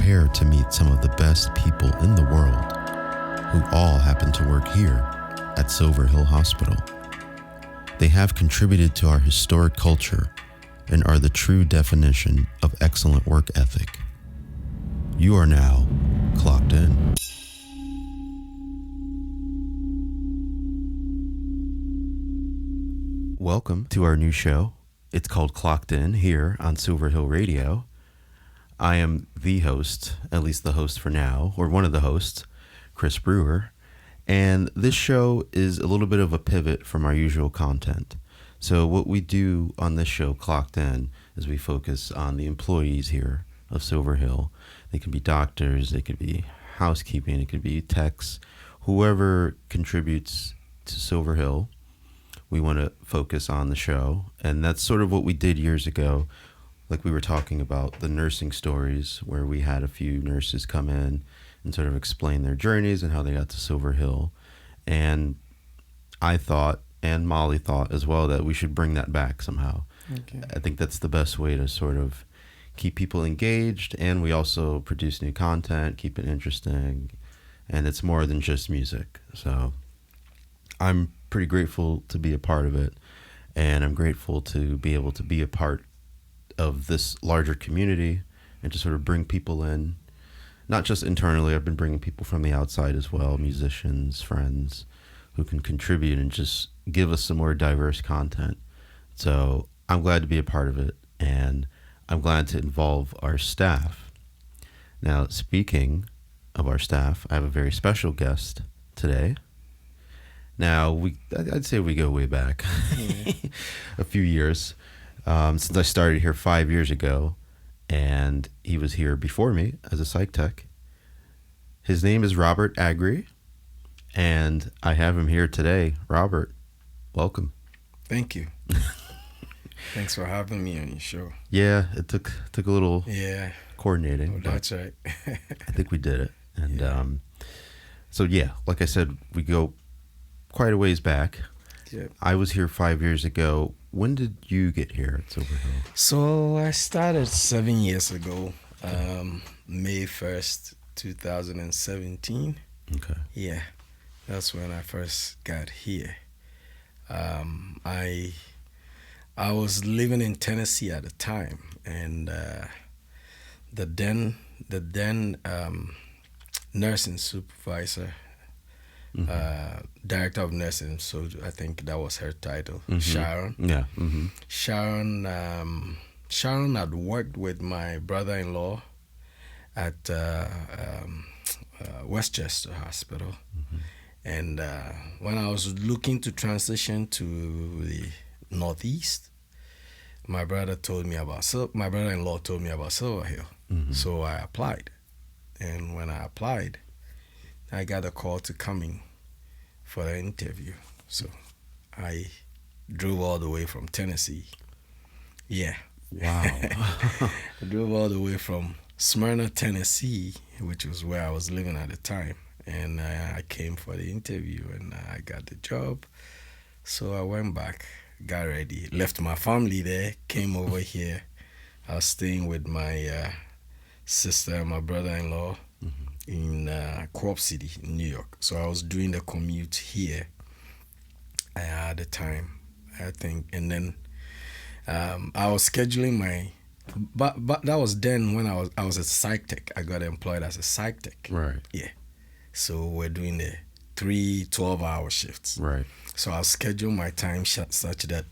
prepare to meet some of the best people in the world who all happen to work here at Silver Hill Hospital. They have contributed to our historic culture and are the true definition of excellent work ethic. You are now clocked in. Welcome to our new show. It's called Clocked In here on Silver Hill Radio. I am the host, at least the host for now, or one of the hosts, Chris Brewer. And this show is a little bit of a pivot from our usual content. So what we do on this show, Clocked In, is we focus on the employees here of Silver Hill. They could be doctors, they could be housekeeping, it could be techs, whoever contributes to Silver Hill. We want to focus on the show. And that's sort of what we did years ago. Like we were talking about the nursing stories, where we had a few nurses come in and sort of explain their journeys and how they got to Silver Hill. And I thought, and Molly thought as well, that we should bring that back somehow. Okay. I think that's the best way to sort of keep people engaged, and we also produce new content, keep it interesting, and it's more than just music. So I'm pretty grateful to be a part of it, and I'm grateful to be able to be a part of this larger community and to sort of bring people in, not just internally. I've been bringing people from the outside as well, musicians, friends, who can contribute and just give us some more diverse content. So I'm glad to be a part of it, and I'm glad to involve our staff. Now, speaking of our staff, I have a very special guest today. Now, I'd say we go way back a few years, since I started here 5 years ago, and he was here before me as a psych tech. His name is Robert Aggrey, and I have him here today. Robert, welcome. Thank you. Thanks for having me on your show. Yeah, it took a little coordinating. Oh, that's right. I think we did it. And so, like I said, we go quite a ways back. Yep. I was here 5 years ago. When did you get here at Silver Hill? So I started 7 years ago, May 1st, 2017. Okay. Yeah, that's when I first got here. I was living in Tennessee at the time, and the then nursing supervisor, director of nursing, so I think that was her title, Sharon. Yeah. Sharon had worked with my brother-in-law at Westchester Hospital, and when I was looking to transition to the Northeast, my brother-in-law told me about Silver Hill, so I applied, and when I applied, I got a call to coming for the interview. So I drove all the way from Tennessee. Yeah. Wow. I drove all the way from Smyrna, Tennessee, which was where I was living at the time. And I came for the interview, and I got the job. So I went back, got ready, left my family there, came over here. I was staying with my sister and my brother-in-law in Co-op City, in New York. So I was doing the commute here at the time, I think. And then I was scheduling my... But that was then when I was a psych tech. I got employed as a psych tech. Right. Yeah. So we're doing the 3 12-hour shifts. Right. So I'll schedule my time such that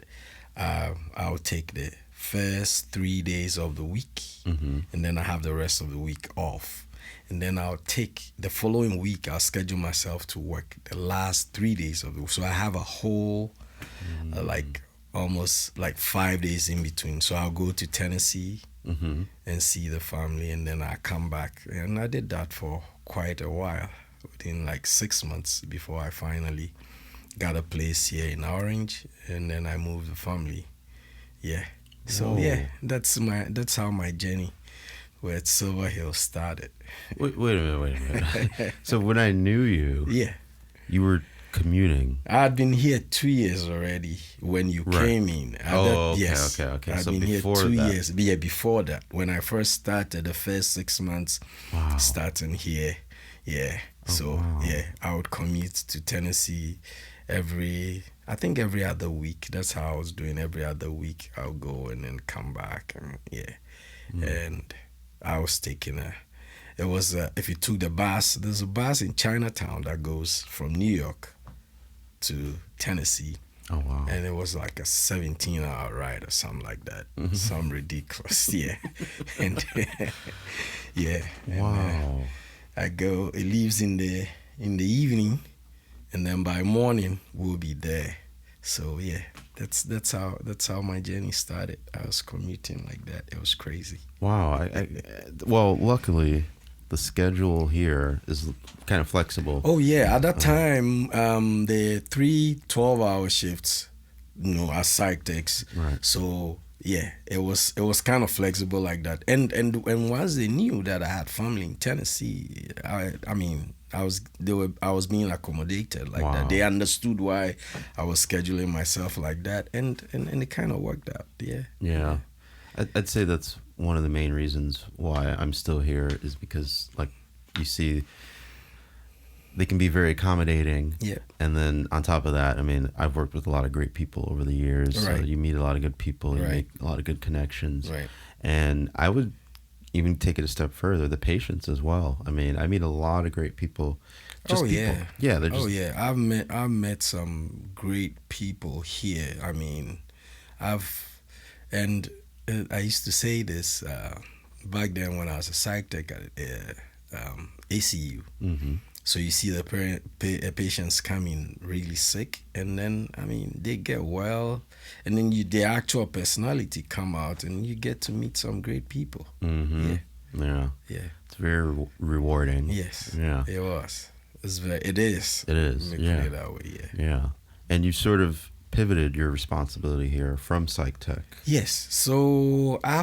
I'll take the first 3 days of the week, and then I have the rest of the week off. And then I'll take the following week, I'll schedule myself to work the last 3 days of the week. So I have a whole, almost 5 days in between. So I'll go to Tennessee and see the family, and then I come back. And I did that for quite a while, within 6 months, before I finally got a place here in Orange, and then I moved the family. Yeah. So Whoa. that's how my journey with Silver Hill started. Wait a minute. So when I knew you, Yeah. you were commuting? I had been here 2 years already when you Right. came in. Okay, Yes. okay. I've So been here before 2 that. years. Yeah, before that. When I first started, the first 6 months Wow. starting here. Yeah. So, wow. yeah, I would commute to Tennessee every other week. That's how I was doing. Every other week, I'll go and then come back. And, yeah. And I was taking if you took the bus, there's a bus in Chinatown that goes from New York to Tennessee. Oh, wow. And it was like a 17-hour ride or something like that. Some ridiculous, yeah. And yeah. And, Wow. I go. It leaves in the evening, and then by morning we'll be there. So yeah, that's how my journey started. I was commuting like that. It was crazy. Wow. Well, luckily, the schedule here is kind of flexible. Oh yeah, at that time, the 3 12-hour shifts, as psych techs. Right. So yeah, it was kind of flexible like that. And once they knew that I had family in Tennessee, I was being accommodated like Wow. that. They understood why I was scheduling myself like that, and it kind of worked out. Yeah. Yeah. I'd say that's one of the main reasons why I'm still here is because, like, you see, they can be very accommodating. Yeah. And then on top of that, I mean, I've worked with a lot of great people over the years. Right. So you meet a lot of good people. You Right. make a lot of good connections. Right. And I would even take it a step further, the patients as well. I mean, I meet a lot of great people. Just people. Yeah. Yeah, they're just... Oh yeah, I've met some great people here. I mean, I used to say this back then when I was a psych tech at ACU. Mm-hmm. So you see the patients coming really sick, and then they get well, and then their actual personality come out, and you get to meet some great people. Mm-hmm. Yeah. It's very rewarding. Yes. Yeah. It was. It is. It is. Let me Yeah. put it that way. Yeah. Yeah. And you sort of pivoted your responsibility here from psych tech. Yes. So I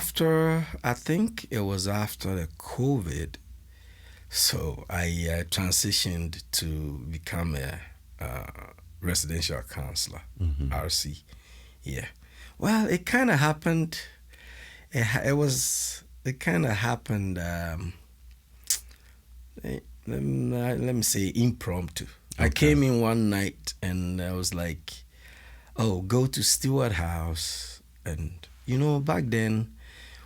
think it was after the COVID, so I transitioned to become a residential counselor, RC. Yeah. Well, it kind of happened. It kind of happened. Let me say impromptu. Okay. I came in one night and I was like, "Oh, go to Stewart House." And back then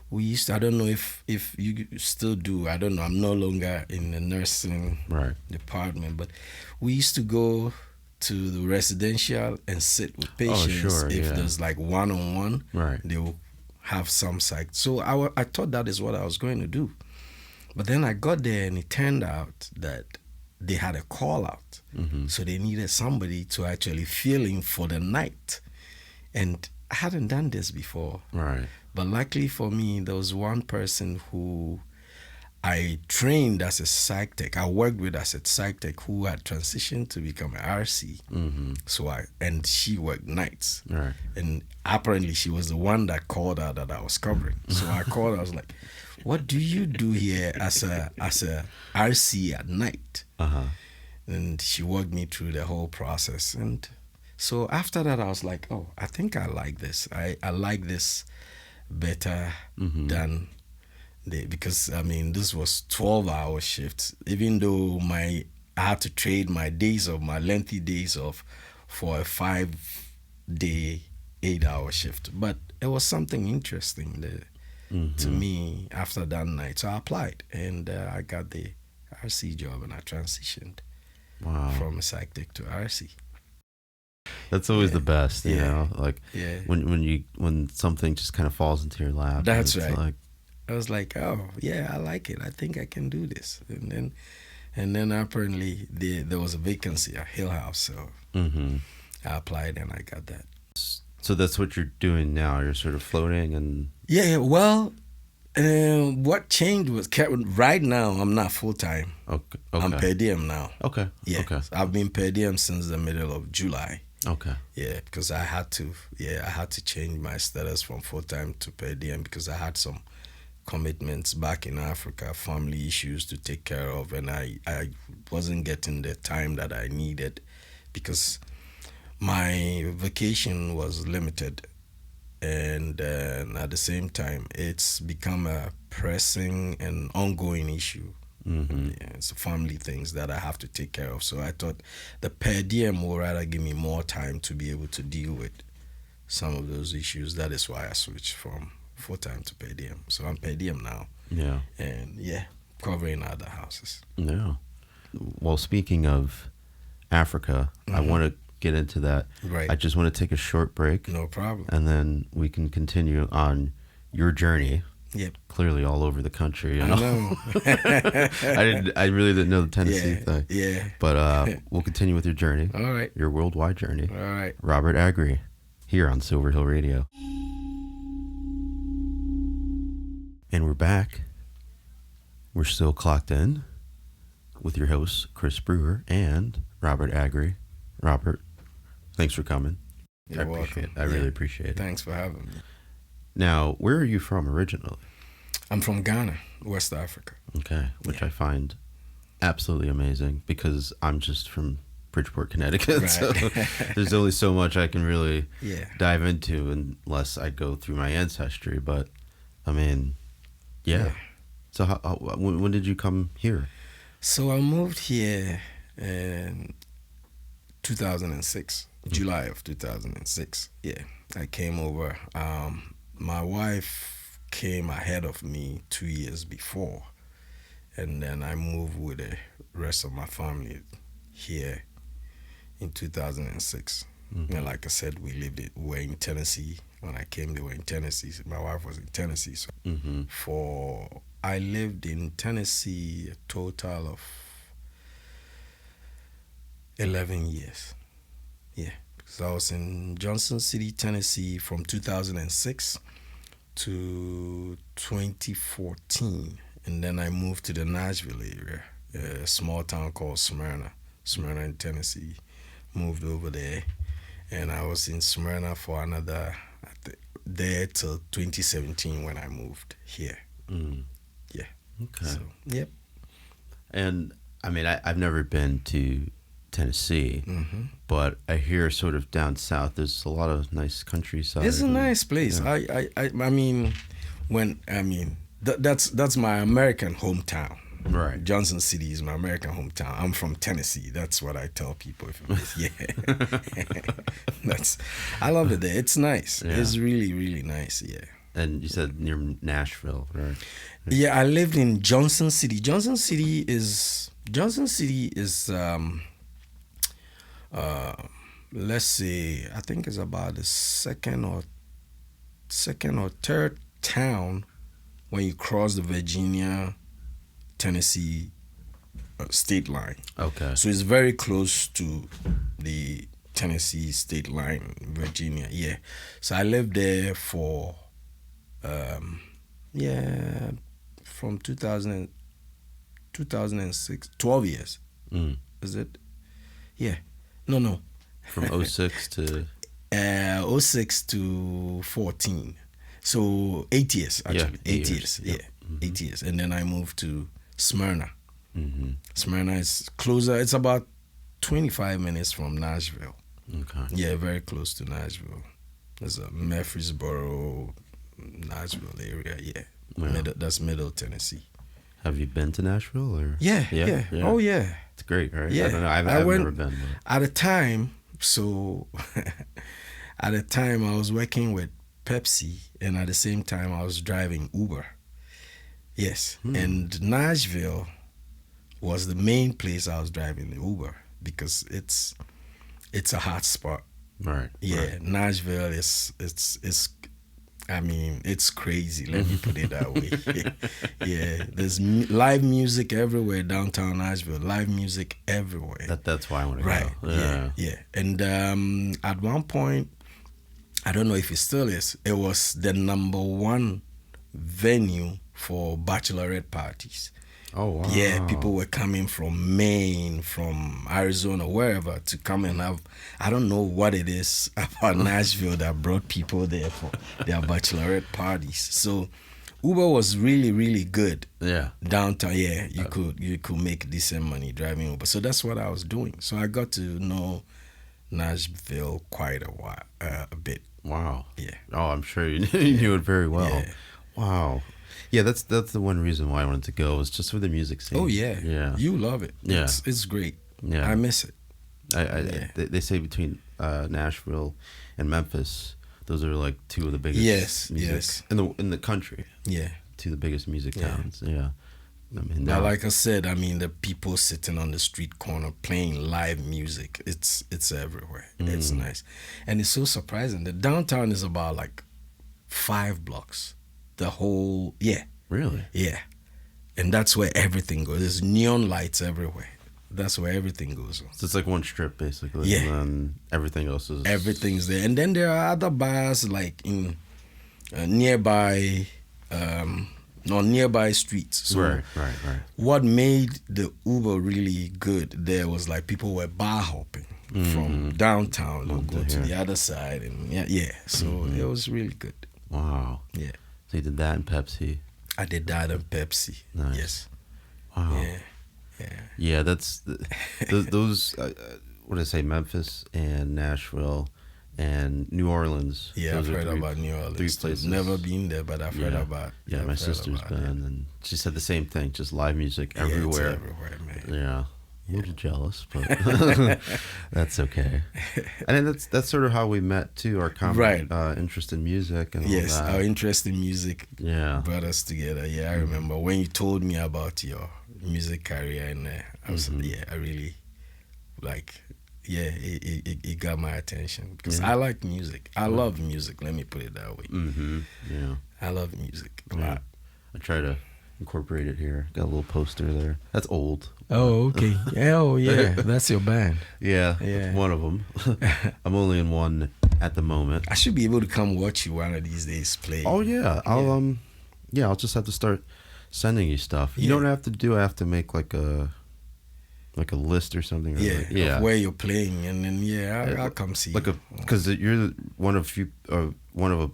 we used to, I don't know if you still do, I don't know, I'm no longer in the nursing Right. department, but we used to go to the residential and sit with patients. Sure, if yeah. there's like one-on-one, Right. they will have some psych. So I thought that is what I was going to do. But then I got there and it turned out that they had a call out. Mm-hmm. So they needed somebody to actually fill in for the night. And I hadn't done this before. Right. But luckily for me, there was one person who I trained as a psych tech. I worked with as a psych tech who had transitioned to become an RC. Mm-hmm. And she worked nights. Right. And apparently she was the one that called out that I was covering. So I called her, I was like, "What do you do here as a RC at night?" Uh-huh. And she walked me through the whole process. And so after that, I was like, "Oh, I think I like this. I like this better than because this was 12-hour shifts. Even though I had to trade my lengthy days off for a 5-day, 8-hour shift. But it was something interesting to me after that night. So I applied and I got the RC job and I transitioned from a psych tech to RC. That's always the best, you know. Like Yeah. when something just kind of falls into your lap. That's it's right. Like, I was like, "Oh yeah, I like it. I think I can do this." And then apparently there was a vacancy at Hill House, so I applied and I got that. So that's what you're doing now. You're sort of floating and... Yeah. Well, what changed was right now I'm not full time. Okay. I'm per diem now. Okay. Yeah. Okay. I've been per diem since the middle of July. Okay. Yeah, because I had to change my status from full time to per diem because I had some commitments back in Africa, family issues to take care of, and I wasn't getting the time that I needed because my vacation was limited, and at the same time, it's become a pressing and ongoing issue. Mm-hmm. Yeah, it's family things that I have to take care of. So I thought the per diem will rather give me more time to be able to deal with some of those issues. That is why I switched from full time to per diem. So I'm per diem now. Yeah. And yeah, covering other houses. Yeah. Well, speaking of Africa, I want to get into that. Right. I just want to take a short break. No problem. And then we can continue on your journey. Yep. Clearly all over the country. You know? I know. I really didn't know the Tennessee thing. Yeah. But we'll continue with your journey. All right. Your worldwide journey. All right. Robert Aggrey, here on Silver Hill Radio. And we're back. We're still clocked in with your hosts, Chris Brewer and Robert Aggrey. Robert, thanks for coming. You're welcome. I really appreciate it. Thanks for having me. Now, where are you from originally? I'm from Ghana, West Africa. Okay, which I find absolutely amazing because I'm just from Bridgeport, Connecticut. Right. So there's only so much I can really Yeah. dive into unless I go through my ancestry. But I mean, yeah. So when did you come here? So I moved here in 2006, July of 2006. Yeah, I came over. My wife came ahead of me 2 years before, and then I moved with the rest of my family here in 2006. And like I said, we were in Tennessee. When I came, they were in Tennessee. My wife was in Tennessee. So I lived in Tennessee a total of 11 years. Yeah, because I was in Johnson City, Tennessee from 2006 to 2014. And then I moved to the Nashville area, a small town called Smyrna in Tennessee. Moved over there, and I was in Smyrna for another, there till 2017 when I moved here. Yeah. Okay. So, yep. And I mean, I've never been to Tennessee, but I hear sort of down south there's a lot of nice countryside. It's a nice place. Yeah. I mean, that's my American hometown. Right. Johnson City is my American hometown. I'm from Tennessee. That's what I tell people. Yeah. I love it there. It's nice. Yeah. It's really, really nice. Yeah. And you said near Nashville, right? Yeah, I lived in Johnson City. Johnson City is let's say, I think it's about the second or third town when you cross the Virginia Tennessee state line. Okay. So it's very close to the Tennessee state line, Virginia. Yeah. So I lived there for from 2006, 12 years. Is it? Yeah. No. From 06 to 06 to 14. So 8 years actually. Yeah, 8 years. Yep. Yeah. 8 years. And then I moved to Smyrna. Smyrna is closer. It's about 25 minutes from Nashville. Okay. Yeah, very close to Nashville. There's a Murfreesboro, Nashville area. Yeah. Wow. That's Middle Tennessee. Have you been to Nashville or? Yeah. Oh yeah. It's great, right? Yeah. I don't know. I've never been. But. At the time, at the time I was working with Pepsi, and at the same time I was driving Uber. Yes. And Nashville was the main place I was driving the Uber because it's a hot spot. Right. Yeah. Right. Nashville is I mean, it's crazy. Let me put it that way. Yeah, there's live music everywhere downtown Nashville. Live music everywhere. That's why I want to Right. go. Yeah. And at one point, I don't know if it still is. It was the #1 venue for bachelorette parties. Oh wow. Yeah, people were coming from Maine, from Arizona, wherever to come and have. I don't know what it is about Nashville that brought people there for their bachelorette parties. So Uber was really, really good Yeah. downtown. Yeah, you could make decent money driving Uber. So that's what I was doing. So I got to know Nashville quite a while, a bit. Wow. Yeah. Oh, I'm sure you knew it very well. Yeah. Wow. Yeah, that's the one reason why I wanted to go, was just for the music scene. Oh yeah. Yeah. You love it. Yeah. It's great. Yeah. I miss it. They say between Nashville and Memphis, those are like two of the biggest music in the country. Yeah. Two of the biggest music towns. Yeah. I mean, Now, like I said, I mean, the people sitting on the street corner playing live music, it's everywhere. It's nice. And it's so surprising. The downtown is about like 5 blocks. The whole, really? Yeah. And that's where everything goes. There's neon lights everywhere. That's where everything goes on. So it's like one strip, basically. Yeah. And then everything else is... Everything's there. And then there are other bars like in nearby streets. So right. what made the Uber really good there was like people were bar hopping from downtown. They'll go to the other side. And so it was really good. Wow. Yeah. So you did that in Pepsi. I did that in Pepsi. Nice. Yes. Wow. Yeah. Yeah, that's those. What did I say? Memphis and Nashville and New Orleans. Yeah, Those I've are heard about New Orleans. 3 places. Never been there, but I've heard about. Yeah, my sister's been, and she said the same thing. Just live music Yeah, it's everywhere. everywhere, man. Yeah. A little jealous, but that's okay. And then that's sort of how we met too. Our common interest in music and all that. Our interest in music brought us together. Yeah, I remember when you told me about your music career, and I was I really it got my attention because I like music. I love music. Let me put it that way. Yeah, I love music a yeah. lot. I try to incorporate it here. Got a little poster there. That's old. Oh, okay. Oh, yeah. That's your band. Yeah, one of them. I'm only in one at the moment. I should be able to come watch you one of these days play. Oh yeah, I'll just have to start sending you stuff. You don't have to do. I have to make like a list or something. Or of where you're playing, and then I'll come see. Because you're one of a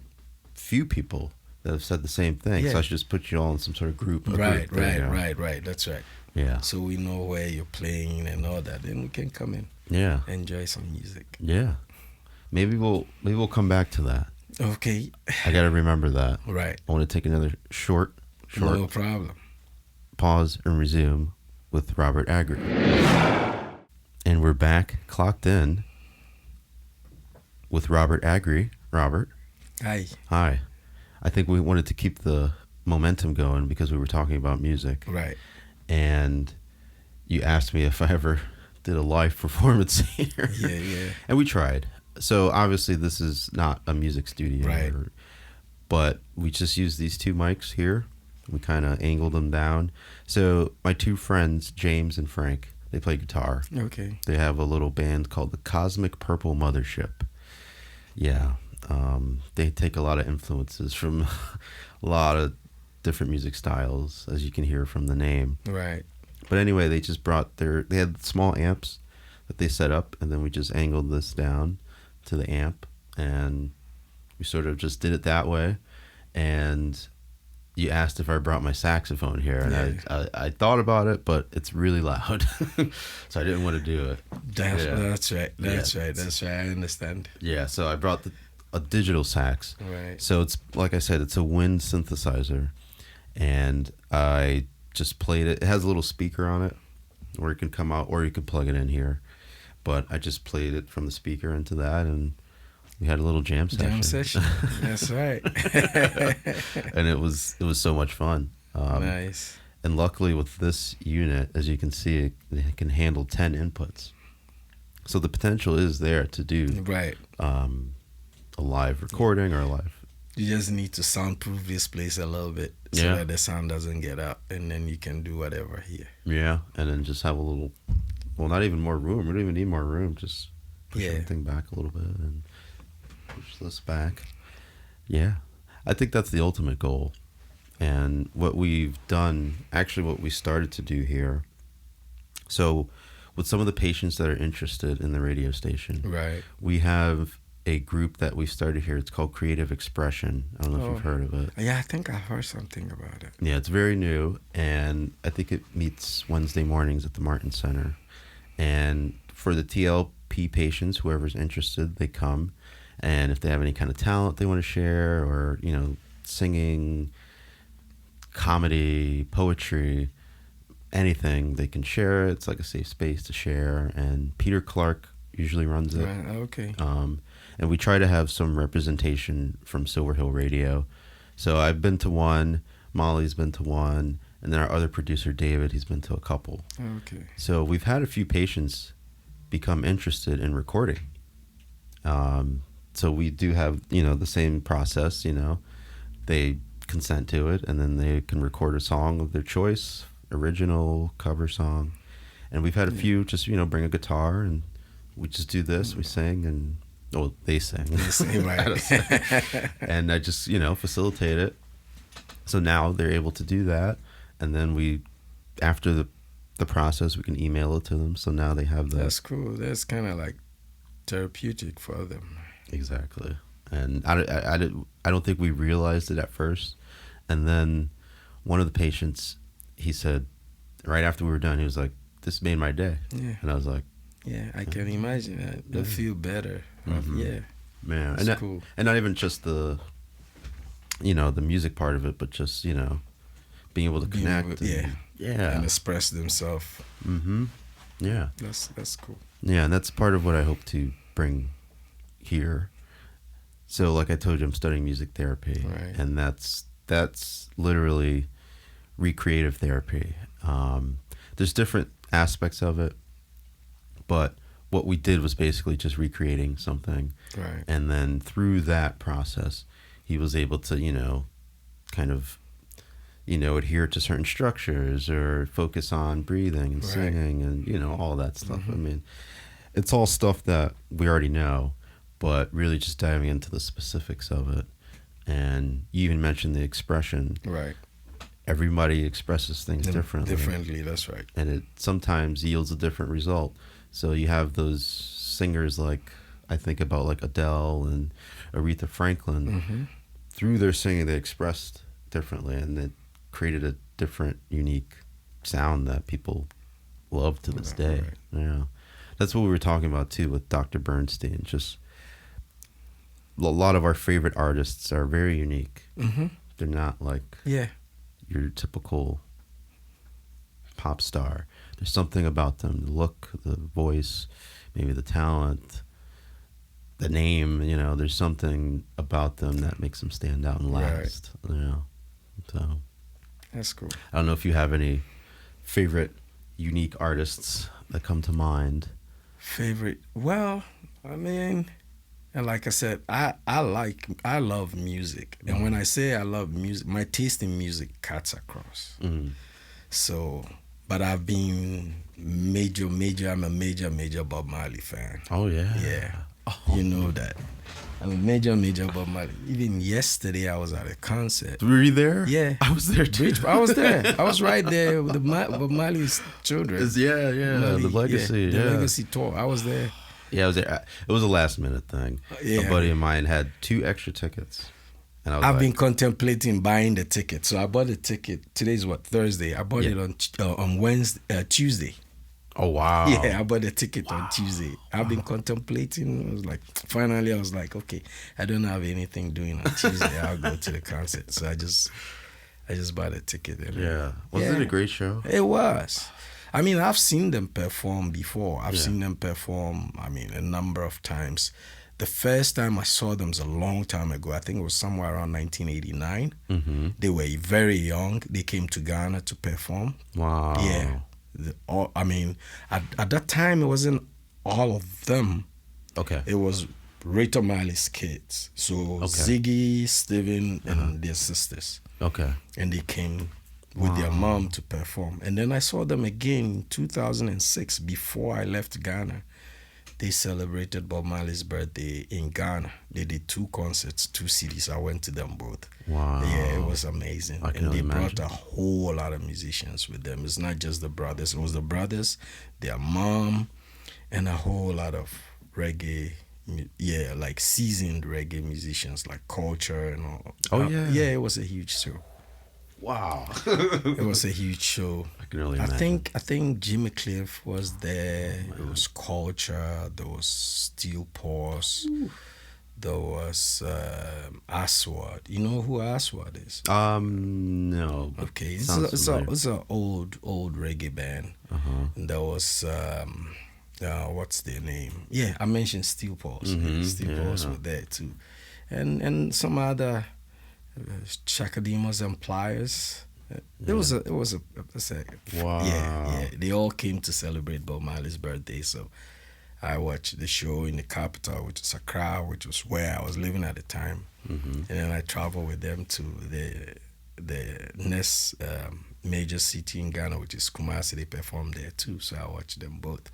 few people that have said the same thing. So I should just put you all in some sort of group. Right. That's right. Yeah. So we know where you're playing and all that, then we can come in. Yeah. Enjoy some music. Yeah. Maybe we'll come back to that. Okay. I got to remember that. Right. I want to take another short No problem. Pause and resume with Robert Aggrey. And we're back, clocked in with Robert Aggrey. Robert. Hi. Hi. I think we wanted to keep the momentum going because we were talking about music. Right. And you asked me if I ever did a live performance here. Yeah. And we tried. So obviously this is not a music studio. Right. But we just used these 2 mics here. We kind of angled them down. So my 2 friends, James and Frank, they play guitar. Okay. They have a little band called the Cosmic Purple Mothership. Yeah. They take a lot of influences from a lot of different music styles, as you can hear from the name. Right. But anyway, they just they had small amps that they set up, and then we just angled this down to the amp, and we sort of just did it that way. And you asked if I brought my saxophone here, and I thought about it, but it's really loud, so I didn't want to do it. That's right. That's right. I understand. Yeah, so I brought a digital sax. Right. So it's, like I said, it's a wind synthesizer, and I just played it. It has a little speaker on it, or it can come out, or you can plug it in here. But I just played it from the speaker into that, and we had a little jam session. That's right. And it was so much fun. Nice. And luckily with this unit, as you can see, it can handle 10 inputs. So the potential is there to do a live recording or a live. You just need to soundproof this place a little bit so that the sound doesn't get out, and then you can do whatever here. Yeah, and then just have a little, well, not even more room. We don't even need more room. Just push everything back a little bit and push this back. Yeah, I think that's the ultimate goal. And what we've done, actually what we started to do here, so with some of the patients that are interested in the radio station, right, we have a group that we started here. It's called Creative Expression. I don't know if you've heard of it. Yeah, I think I heard something about it. Yeah, it's very new, and I think it meets Wednesday mornings at the Martin Center. And for the TLP patients, whoever's interested, they come, and if they have any kind of talent they want to share, or singing, comedy, poetry, anything, they can share it. It's like a safe space to share. And Peter Clark usually runs it. Right, okay. And we try to have some representation from Silver Hill Radio. So I've been to one, Molly's been to one, and then our other producer, David, he's been to a couple. Okay. So we've had a few patients become interested in recording. So we do have, the same process, they consent to it, and then they can record a song of their choice, original, cover song. And we've had a few just, bring a guitar, and we just do this, we sing, and, they sing. They sing, right. And I just, facilitate it. So now they're able to do that. And then we, after the process, we can email it to them. So now they have that. That's cool. That's kind of like therapeutic for them. Exactly. And I don't think we realized it at first. And then one of the patients, he said, right after we were done, he was like, "This made my day." Yeah. And I was like, yeah, I can imagine that. They feel better. Mm-hmm. Yeah. Man. That's cool. And not even just the, the music part of it, but just, being able to connect. Yeah. Yeah. And express themselves. Mm-hmm. Yeah. That's cool. Yeah, and that's part of what I hope to bring here. So, like I told you, I'm studying music therapy, right. And that's literally recreative therapy. There's different aspects of it, but what we did was basically just recreating something, right? And then through that process, he was able to, kind of, adhere to certain structures or focus on breathing and right. singing and, all that stuff. Mm-hmm. I mean, it's all stuff that we already know, but really just diving into the specifics of it. And you even mentioned the expression. Right. Everybody expresses things differently. Differently, that's right. And it sometimes yields a different result. So you have those singers like, I think about like Adele and Aretha Franklin. Mm-hmm. Through their singing, they expressed differently, and it created a different, unique sound that people love to this day. Right. Yeah. That's what we were talking about too with Dr. Bernstein. Just a lot of our favorite artists are very unique. Mm-hmm. They're not like your typical pop star. There's something about them, the look, the voice, maybe the talent, the name, there's something about them that makes them stand out and last. Right. So that's cool. I don't know if you have any favorite unique artists that come to mind. Favorite? Well, I mean, and like I said, I love music. And when I say I love music, my taste in music cuts across. Mm. So, but I've been I'm a major Bob Marley fan. Oh, yeah. Yeah. Oh. You know that. I'm a major Bob Marley. Even yesterday I was at a concert. Were you there? Yeah. I was there too. I was there. I was right there with the Bob Marley's children. The Legacy. The Legacy tour. I was there. Yeah, I was there. It was a last minute thing. A buddy of mine had 2 extra tickets. And I've been contemplating buying the ticket. So I bought the ticket. Today's what? Thursday. I bought it on Tuesday. Oh, wow. Yeah, I bought the ticket on Tuesday. I've been contemplating. I was like, okay, I don't have anything doing on Tuesday. I'll go to the concert. So I just bought a ticket. Was it a great show? It was. I mean, I've seen them perform before. I've seen them perform, a number of times. The first time I saw them was a long time ago. I think it was somewhere around 1989. Mm-hmm. They were very young. They came to Ghana to perform. Wow. Yeah. At that time, it wasn't all of them. Okay. It was Rita Marley's kids. So Ziggy, Steven, and their sisters. Okay. And they came with their mom to perform. And then I saw them again in 2006 before I left Ghana. They celebrated Bob Marley's birthday in Ghana. They did 2 concerts, 2 cities. I went to them both. Wow. Yeah, it was amazing. And they brought a whole lot of musicians with them. It's not just the brothers. It was the brothers, their mom, and a whole lot of reggae like seasoned reggae musicians like Culture and all. Oh, yeah. Yeah, it was a huge show. Wow. It was a huge show. I can only imagine. I think Jimmy Cliff was there. It was Culture. There was Steel Pulse. There was Aswad. You know who Aswad is? No. but Okay, sounds familiar. it's a old reggae band. Uh-huh. And there was what's their name? Yeah, I mentioned Steel Pulse. Steel Pulse were there too, and some other Chakademas and Pliers. It was a Wow. yeah. They all came to celebrate Bob Marley's birthday, so I watched the show in the capital, which is Accra, which was where I was living at the time, and then I traveled with them to the next major city in Ghana, which is Kumasi. They performed there too, so I watched them both.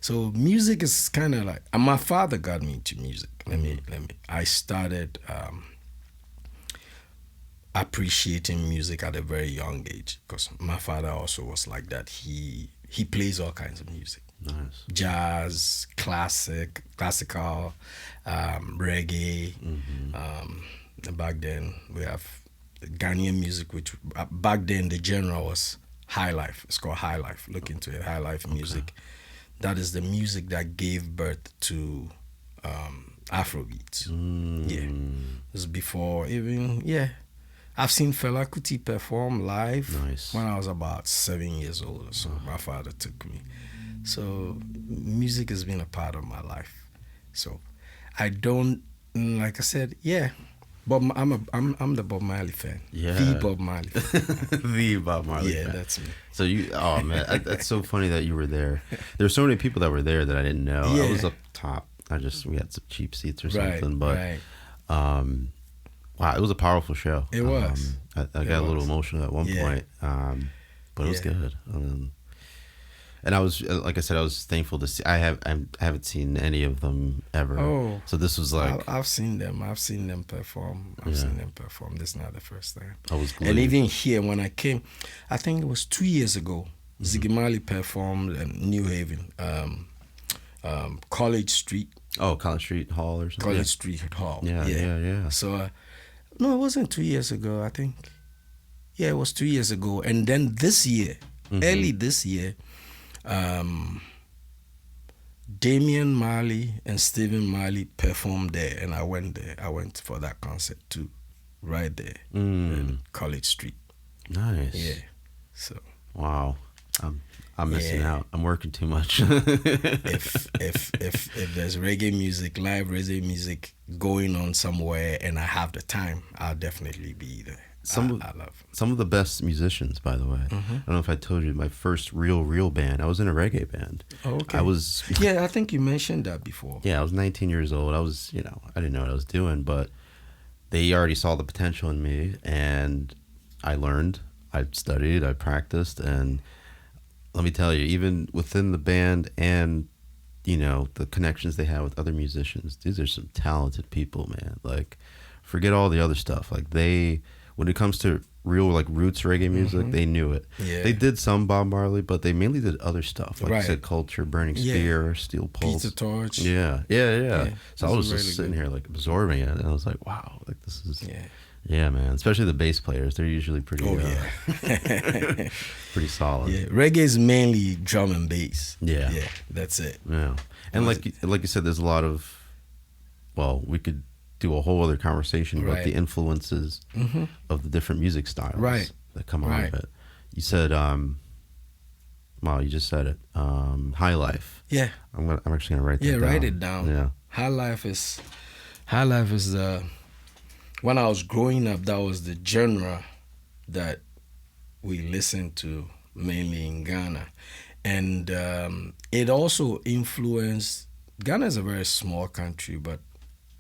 So music is kind of like, and my father got me into music. I started appreciating music at a very young age because my father also was like that. He plays all kinds of music. Nice. Jazz, classical, reggae. Back then we have Ghanaian music, which back then the genre was high life. It's called high life. Look into it, high life music. That is the music that gave birth to Afrobeats. Yeah, it was before even. Yeah, I've seen Fela Kuti perform live when I was about 7 years old. So my father took me. So music has been a part of my life. So I don't, like I said, yeah. But I'm the Bob Marley fan. Yeah. The Bob Marley fan. The Bob Marley fan. Yeah, that's me. So oh man, that's so funny that you were there. There were so many people that were there that I didn't know. Yeah. I was up top. We had some cheap seats or something, but wow, it was a powerful show. It was. I got a little emotional at one point, but it was good. And I was, like I said, I was thankful to see. I haven't seen any of them ever. Oh, so this was like I've seen them. I've seen them perform. This is not the first time. I was glued. And even here when I came, I think it was 2 years ago. Ziggy Marley performed in New Haven, College Street. Oh, College Street Hall or something. College Street Hall. Yeah. So, no, it wasn't 2 years ago. I think, yeah, it was 2 years ago. And then this year, early this year. Damian Marley and Stephen Marley performed there, and I went there. I went for that concert too, right there in College Street. Nice. Yeah. So. Wow. I'm missing out. I'm working too much. if there's reggae music, live reggae music going on somewhere, and I have the time, I'll definitely be there. I love some of the best musicians, by the way. I don't know if I told you, my first real band, I was in a reggae band. Oh, okay. I think you mentioned that before. Yeah, I was 19 years old. I was, I didn't know what I was doing, but they already saw the potential in me, and I learned, I studied, I practiced, and let me tell you, even within the band and, the connections they have with other musicians, these are some talented people, man. Like, forget all the other stuff. Like, when it comes to real like roots reggae music, they knew it. Yeah. They did some Bob Marley, but they mainly did other stuff. Like you said, Culture, Burning Spear, Steel Pulse. Peter Torch. Yeah. So I was just sitting here like absorbing it, and I was like, wow, like this is yeah, man. Especially the bass players, they're usually pretty pretty solid. Yeah. Reggae is mainly drum and bass. Yeah. That's it. Yeah. And like you said, there's a lot of, we could do a whole other conversation about the influences of the different music styles that come out of it. You said, you just said it. High life. Yeah. I'm actually gonna write that down. Yeah, write it down. Yeah. High life is when I was growing up, that was the genre that we listened to mainly in Ghana, and it also influenced. Ghana is a very small country, but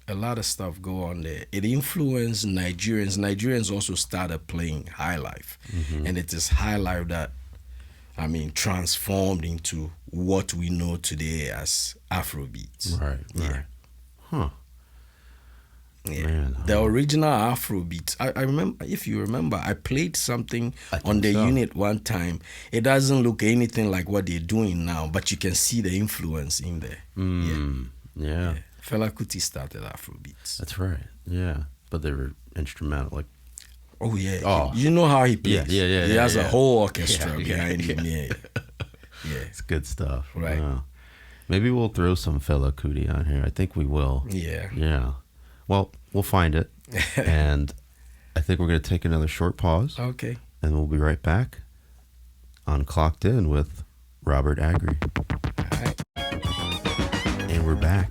a lot of stuff go on there. It influenced Nigerians. Nigerians also started playing high life. And it is high life that, transformed into what we know today as Afrobeats. Right. Huh. Yeah. Man, the original Afrobeats. I remember, if you remember, I played something on the unit one time. It doesn't look anything like what they're doing now, but you can see the influence in there. Yeah. Fela Kuti started Afrobeats. That's right. Yeah, but they were instrumental. Like, Oh yeah. Oh. You know how he plays. Yeah. He has a yeah. whole orchestra Yeah, behind him. yeah. Yeah. It's good stuff. Right. Wow. Maybe we'll throw some Fela Kuti on here. I think we will. Yeah. Yeah. Well, we'll find it. And I think we're going to take another short pause. Okay. And we'll be right back on Clocked In with Robert Aggrey. All right. And we're back.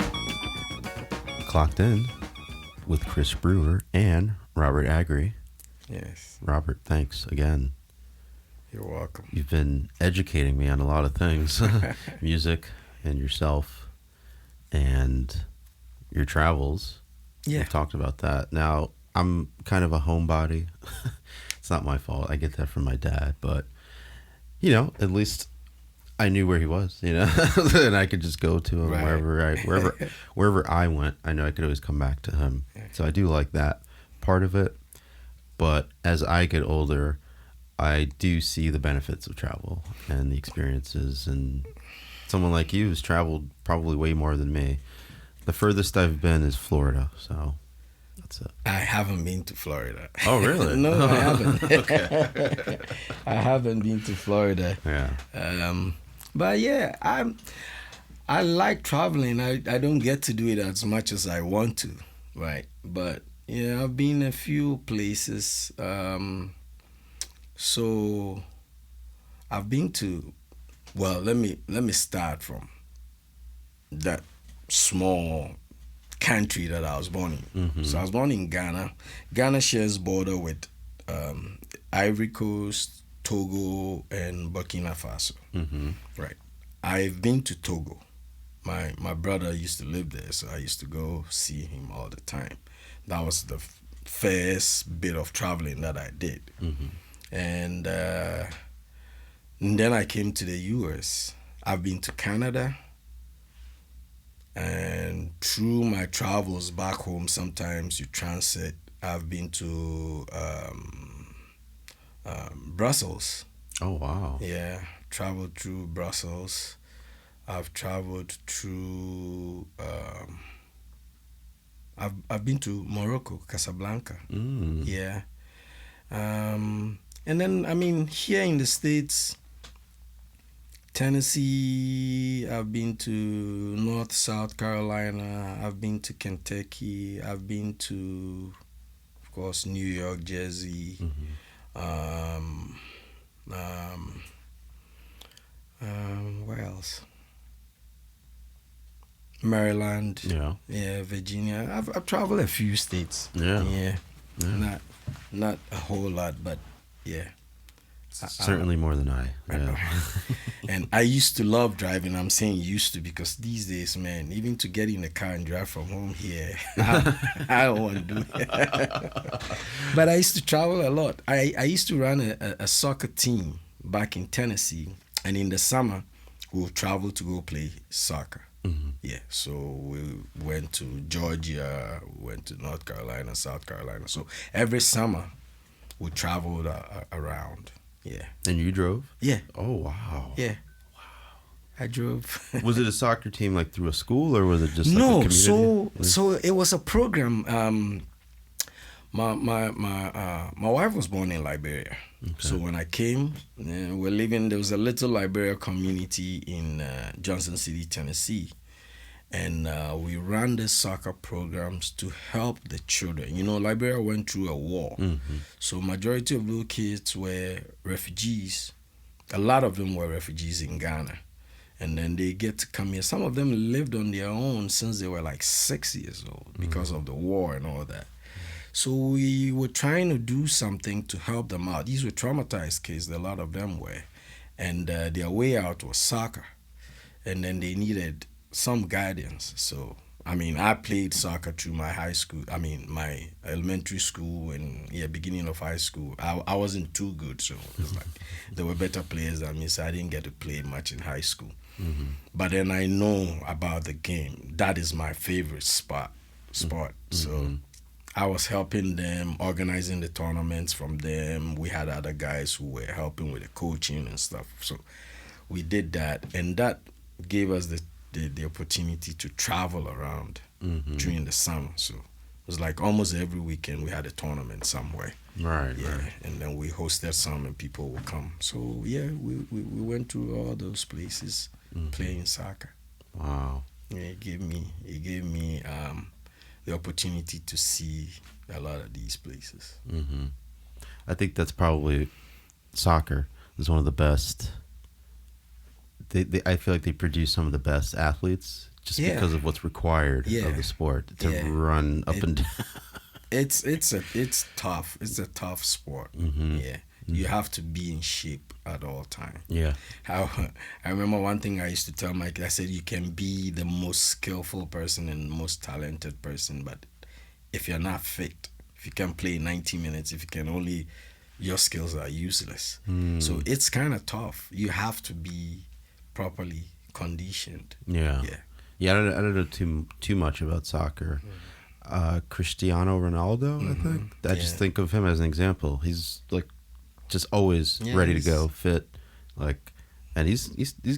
Clocked In with Chris Brewer and Robert Aggrey. Yes. Robert, thanks again. You're welcome. You've been educating me on a lot of things. Music and yourself and your travels. Yeah. We've talked about that. Now, I'm kind of a homebody. It's not my fault. I get that from my dad, but at least I knew where he was, and I could just go to him Right. wherever I went. I know I could always come back to him. So I do like that part of it. But as I get older, I do see the benefits of travel and the experiences. And someone like you has traveled probably way more than me. The furthest I've been is Florida, so that's it. I haven't been to Florida. Oh, really? No, I haven't. Okay. I haven't been to Florida. Yeah. But yeah, I like traveling. I don't get to do it as much as I want to, right? But yeah, I've been a few places. So I've been to. Well, let me start from that small country that I was born in. Mm-hmm. So I was born in Ghana. Ghana shares border with Ivory Coast, Togo, and Burkina Faso. Mm-hmm. Right. I've been to Togo. My brother used to live there, so I used to go see him all the time. That was the first bit of traveling that I did. Mm-hmm. And then I came to the US. I've been to Canada. And through my travels back home, sometimes you transit. I've been to Brussels. Oh, wow. Yeah, traveled through Brussels. I've traveled through. I've been to Morocco, Casablanca. Mm. Yeah, and then here in the States, Tennessee. I've been to North South Carolina. I've been to Kentucky. I've been to, of course, New York, Jersey. Mm-hmm. Where else? Maryland. Yeah. Virginia. I've traveled a few states. Yeah. Not a whole lot, but yeah. Certainly more than I. Yeah. And I used to love driving. I'm saying used to because these days, man, even to get in the car and drive from home here, I don't want to do it. But I used to travel a lot. I used to run a soccer team back in Tennessee, and in the summer, we would travel to go play soccer. Mm-hmm. Yeah, so we went to Georgia, went to North Carolina, South Carolina. So every summer, we traveled around. Yeah. And you drove? Yeah. Oh, wow. Yeah. I drove. Was it a soccer team like through a school or was it just like a community? No, so it was a program. My wife was born in Liberia. Okay. So when I came, there was a little Liberia community in Johnson City, Tennessee. And we ran the soccer programs to help the children. Liberia went through a war. Mm-hmm. So majority of those kids were refugees. A lot of them were refugees in Ghana. And then they get to come here. Some of them lived on their own since they were like 6 years old because of the war and all that. So we were trying to do something to help them out. These were traumatized kids, a lot of them were. And their way out was soccer. And then they needed some guidance. So, I played soccer through my high school. My elementary school and beginning of high school. I wasn't too good, so it was like there were better players than me, so I didn't get to play much in high school. Mm-hmm. But then I know about the game. That is my favorite sport. Mm-hmm. So I was helping them, organizing the tournaments from them. We had other guys who were helping with the coaching and stuff. So we did that, and that gave us the opportunity to travel around during the summer. So it was like almost every weekend we had a tournament somewhere. Right. Yeah, Right. and then we hosted some, and people would come. So yeah, we went to all those places playing soccer. Wow. Yeah, it gave me the opportunity to see a lot of these places. I think that's probably soccer is one of the best. I feel like they produce some of the best athletes just because of what's required of the sport to run up and down. It's tough. It's a tough sport. Yeah. You have to be in shape at all times. Yeah. I remember one thing I used to tell Mike. I said, you can be the most skillful person and most talented person, but if you're not fit, if you can play 90 minutes, if you can only, your skills are useless. So it's kind of tough. You have to be properly conditioned. Yeah. I don't know too much about soccer. Cristiano Ronaldo, I think. I just think of him as an example. He's like just always ready to go, fit, like, and he's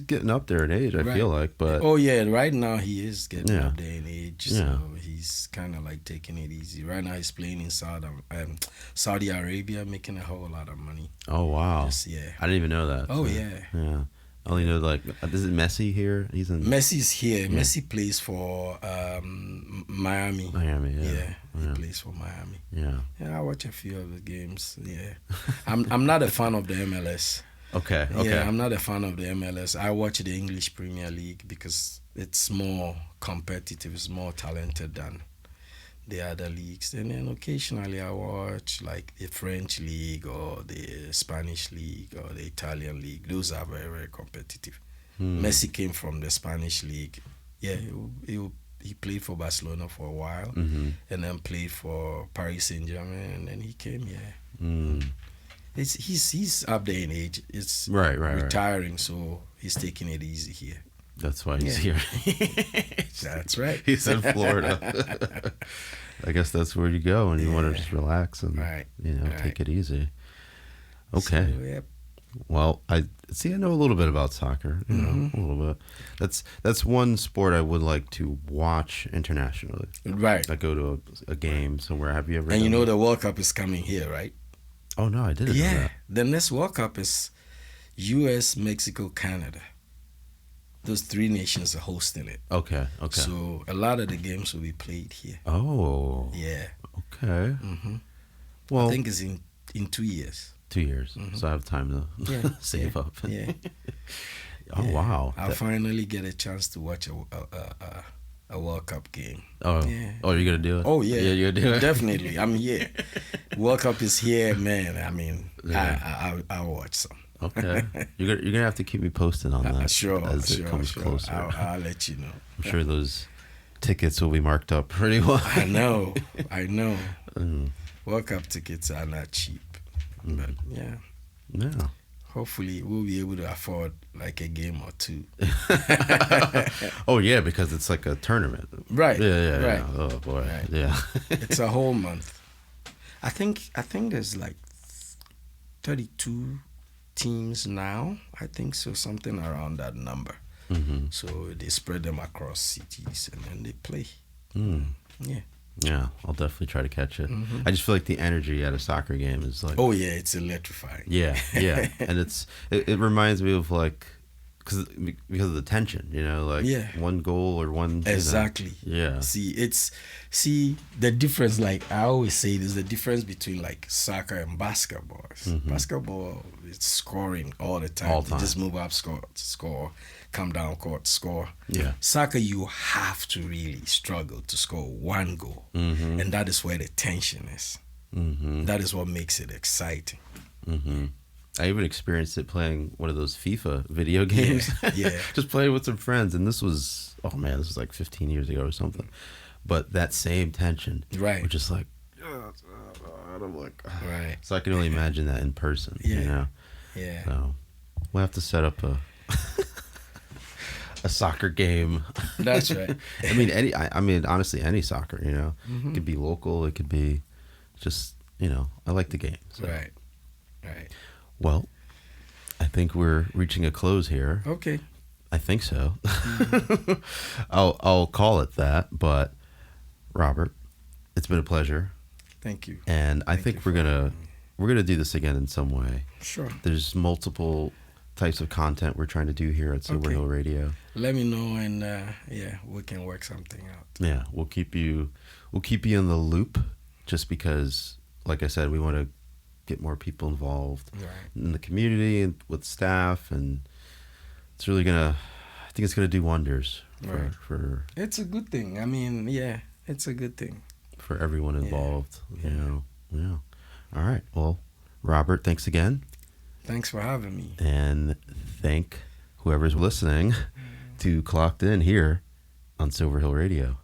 getting up there in age. I feel like, but right now he is getting up there in age. So he's kind of like taking it easy. Right now he's playing in Saudi Arabia, making a whole lot of money. Oh wow! I didn't even know that. Oh so, yeah. I only know is it Messi here? Messi's here. Yeah. Messi plays for Miami. Yeah. He plays for Miami. Yeah. I watch a few of the games. Yeah. I'm not a fan of the MLS. Okay. Yeah, I'm not a fan of the MLS. I watch the English Premier League because it's more competitive, it's more talented than the other leagues. And then occasionally I watch like the French league or the Spanish league or the Italian league. Those are very, very competitive. Messi came from the Spanish league. Yeah, he played for Barcelona for a while and then played for Paris Saint-Germain, and then he came here. He's up there in age. It's retiring, so he's taking it easy here. That's why he's here. That's right. He's in Florida. I guess that's where you go when you want to just relax and take it easy. Okay. So, Well, I know a little bit about soccer. You know, a little bit. That's one sport I would like to watch internationally. Right. Like go to a game somewhere. Have you ever? And the World Cup is coming here, right? Oh no, I didn't know that. The next World Cup is U.S., Mexico, Canada. Those three nations are hosting it. Okay. So a lot of the games will be played here. Oh. Yeah. Okay. Well, I think it's in 2 years. 2 years. So I have time to save up. Yeah. Wow. I'll finally get a chance to watch a World Cup game. Oh, you're gonna do it? Oh yeah, you're gonna do it. Definitely. I'm here. World Cup is here, man. I mean, I'll watch some. Okay, you're gonna have to keep me posted on that. Sure. It comes closer. I'll let you know. I'm sure those tickets will be marked up pretty well. I know. World Cup tickets are not cheap, but yeah. Hopefully, we'll be able to afford like a game or two. Oh yeah, because it's like a tournament. Right. Yeah. Oh boy. Right. Yeah. It's a whole month. I think there's like 32 teams now. I think so, something around that number. So they spread them across cities and then they play. Yeah, I'll definitely try to catch it. I just feel like the energy at a soccer game is like... Oh, yeah, it's electrifying. Yeah. And it reminds me of like... Because of the tension, one goal or one... Exactly. Yeah. See, the difference, like I always say, there's the difference between like soccer and basketball. Basketball, it's scoring all the time. You just move up, score, come down court, score. Yeah. Soccer, you have to really struggle to score one goal. And that is where the tension is. That is what makes it exciting. I even experienced it playing one of those FIFA video games. Yeah. Just playing with some friends. And this was like 15 years ago or something. But that same tension. Right. We're just like, and I'm like, right. So I can only imagine that in person. Yeah. So we'll have to set up a soccer game. That's right. I mean, honestly, any soccer, It could be local. It could be just, I like the game. So. Right. Well, I think we're reaching a close here. Okay. I think so. I'll call it that, but Robert, it's been a pleasure. Thank you. And I Thank think you we're for gonna having me. we're gonna do this again in some way. Sure. There's multiple types of content we're trying to do here at Silver Okay. Hill Radio. Let me know, and yeah, we can work something out. Yeah, we'll keep you in the loop, just because, like I said, we want to get more people involved Right. in the community and with staff, and it's really I think it's gonna do wonders Right. for It's a good thing. I mean, yeah, it's a good thing. for everyone involved. Yeah. You know, yeah. All right. Well, Robert, thanks again, Thanks for having me. and thank whoever's listening to Clocked In here on Silver Hill Radio.